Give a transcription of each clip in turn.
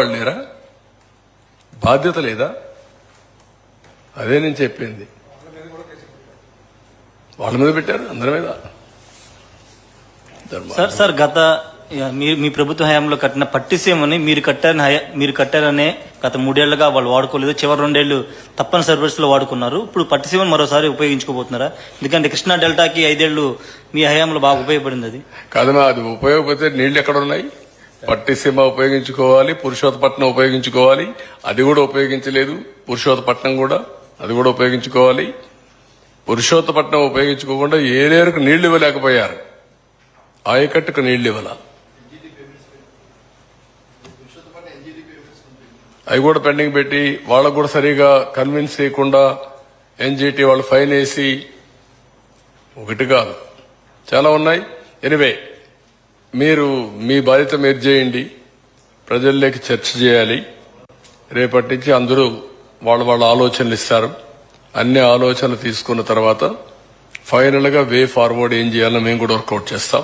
వాళ్ళు లేరా? బాధ్యత లేదా? అదే నేను చెప్పింది. వాళ్ళ మీద పెట్టారు, అందరి మీద. సార్ గత మీ ప్రభుత్వ హయాంలో కట్టిన పట్టిసీమని మీరు కట్టారనే గత 3 ఏళ్లుగా వాళ్ళు వాడుకోలేదు. చివరి 2 ఏళ్లు తప్పనిసరి పరిస్థితుల్లో వాడుకున్నారు. ఇప్పుడు పట్టిసీమను మరోసారి ఉపయోగించుకోబోతున్నారా? ఎందుకంటే కృష్ణా డెల్టాకి 5 ఏళ్లు మీ హయాంలో బాగా ఉపయోగపడింది. అది కాదమ్మా, అది ఉపయోగపడితే నీళ్లు ఎక్కడ ఉన్నాయి? పట్టిసీమ ఉపయోగించుకోవాలి, పురుషోత్తపట్నం ఉపయోగించుకోవాలి, అది కూడా ఉపయోగించలేదు. పురుషోత్తపట్నం కూడా అది కూడా ఉపయోగించుకోవాలి. పురుషోత్తపట్నం ఉపయోగించుకోకుండా ఏలేరుకు నీళ్లు ఇవ్వలేకపోయారు, ఆయకట్టుకు నీళ్లు ఇవ్వాల, అవి కూడా పెండింగ్ పెట్టి వాళ్ళకు కూడా సరిగా కన్విన్స్ చేయకుండా ఎన్జీటీ వాళ్ళు ఫైన్ వేసి, ఒకటి కాదు చాలా ఉన్నాయి. ఎనివే, మీరు మీ బాధ్యత మీరు చేయండి, ప్రజల్లోకి చర్చ చేయాలి. రేపటి నుంచి అందరూ వాళ్ళ ఆలోచనలు ఇస్తారు. అన్ని ఆలోచనలు తీసుకున్న తర్వాత ఫైనల్ గా వే ఫార్వర్డ్ ఏం చేయాలో మేము కూడా వర్కౌట్ చేస్తాం.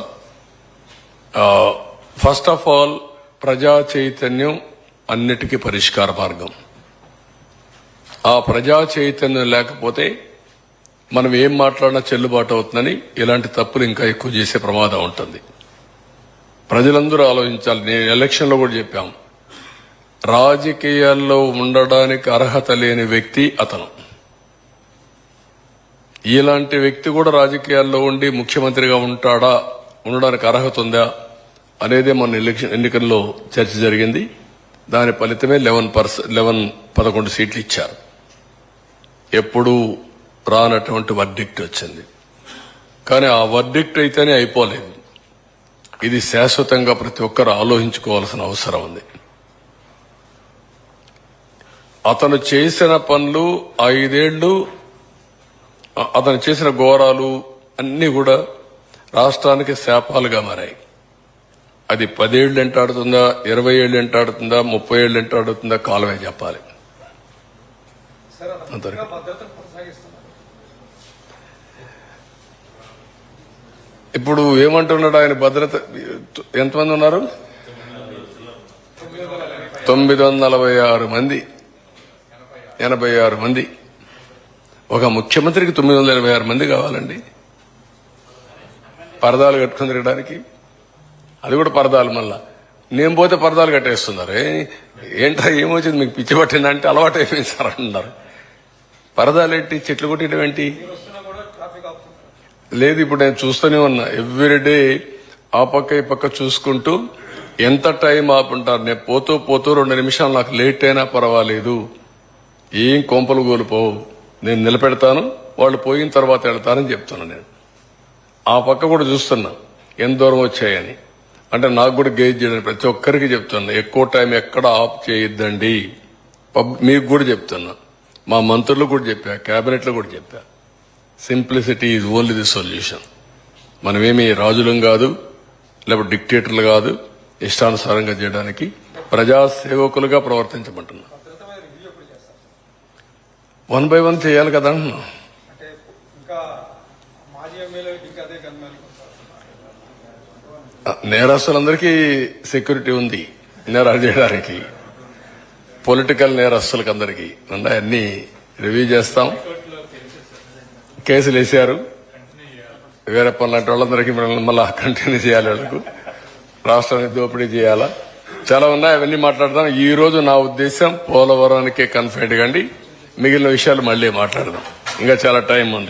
ఫస్ట్ ఆఫ్ ఆల్, ప్రజా చైతన్యం అన్నిటికీ పరిష్కార మార్గం. ఆ ప్రజా చైతన్యం లేకపోతే మనం ఏం మాట్లాడినా చెల్లుబాటు అవుతుందని ఇలాంటి తప్పులు ఇంకా ఎక్కువ చేసే ప్రమాదం ఉంటుంది. ప్రజలందరూ ఆలోచించాలి. నేను ఎలక్షన్ లో కూడా చెప్పాం, రాజకీయాల్లో ఉండడానికి అర్హత లేని వ్యక్తి అతను. ఇలాంటి వ్యక్తి కూడా రాజకీయాల్లో ఉండి ముఖ్యమంత్రిగా ఉండడానికి అర్హత ఉందా అనేది మన ఎన్నికల్లో చర్చ జరిగింది. దాని ఫలితమే 11 సీట్లు ఇచ్చారు. ఎప్పుడూ రానటువంటి వర్డిక్ట్ వచ్చింది. కానీ ఆ వర్డిక్ట్ అయితేనే అయిపోలేదు. ఇది శాశ్వతంగా ప్రతి ఒక్కరు ఆలోచించుకోవాల్సిన అవసరం ఉంది. అతను చేసిన పనులు 5 ఏళ్లు, అతను చేసిన ఘోరాలు అన్ని కూడా రాష్ట్రానికి శాపాలుగా మారాయి. అది 10 ఏళ్లు ఎంటాడుతుందా, 20 ఏళ్లు ఎంటాడుతుందా, 30 ఏళ్లు ఎంటాడుతుందా కాలమే చెప్పాలి. ఇప్పుడు ఏమంటున్నాడు ఆయన? భద్రత ఎంతమంది ఉన్నారు? 946 మంది, 86 మంది. ఒక ముఖ్యమంత్రికి 986 మంది కావాలండి పరదాలు కట్టుకుని తిరగడానికి. అది కూడా పరదాలు. మళ్ళా నేను పోతే పరదాలు కట్టేస్తున్నారు. ఏంటో ఏమొచ్చింది మీకు, పిచ్చి పట్టిందంటే అలవాటు అయిపోయింది సార్ అంటున్నారు. పరదాలు ఏంటి, చెట్లు కొట్టడం ఏంటి? లేదు, ఇప్పుడు నేను చూస్తూనే ఉన్నా. ఎవ్రీడే ఆ పక్క ఈ పక్క చూసుకుంటూ ఎంత టైం ఆపుంటారు. నేను పోతూ 2 నిమిషాలు నాకు లేట్ అయినా పర్వాలేదు, ఏం కొంపలు కోల్పోవు, నేను నిలబెడతాను, వాళ్ళు పోయిన తర్వాత వెళ్తానని చెప్తున్నా. నేను ఆ పక్క కూడా చూస్తున్నా ఎంత దూరం వచ్చాయని. అంటే నాకు కూడా గేజ్ చేయడానికి ప్రతి ఒక్కరికి చెప్తున్నా, ఎక్కువ టైం ఎక్కడ ఆఫ్ చేయొద్దండి. మీకు కూడా చెప్తున్నా, మా మంత్రులు కూడా చెప్పా, కేబినెట్ లో కూడా చెప్పా. Simplicity is only the solution. మనమేమి రాజులం కాదు, లేకపోతే డిక్టేటర్లు కాదు. ఇష్టానుసారంగా చేయడానికి ప్రజాసేవకులుగా ప్రవర్తించమంటున్నా. 1 by 1 చేయాలి కదా. నేరస్తులందరికీ సెక్యూరిటీ ఉంది నేరాలు చేయడానికి. పొలిటికల్ నేరస్తులకు అందరికీ ఉన్నాయి. అన్ని రివ్యూ చేస్తాం. కేసులు వేశారు. వేరే పనులంటే వాళ్ళందరికీ మళ్ళా కంటిన్యూ చేయాలి. వాళ్ళకు రాష్ట్రాన్ని దోపిడీ చేయాలా, చాలా ఉన్నాయి. అవన్నీ మాట్లాడదాం. ఈ రోజు నా ఉద్దేశం పోలవరానికే కన్ఫైన్డ్ కండి. మిగిలిన విషయాలు మళ్లీ మాట్లాడదాం. ఇంకా చాలా టైం ఉంది.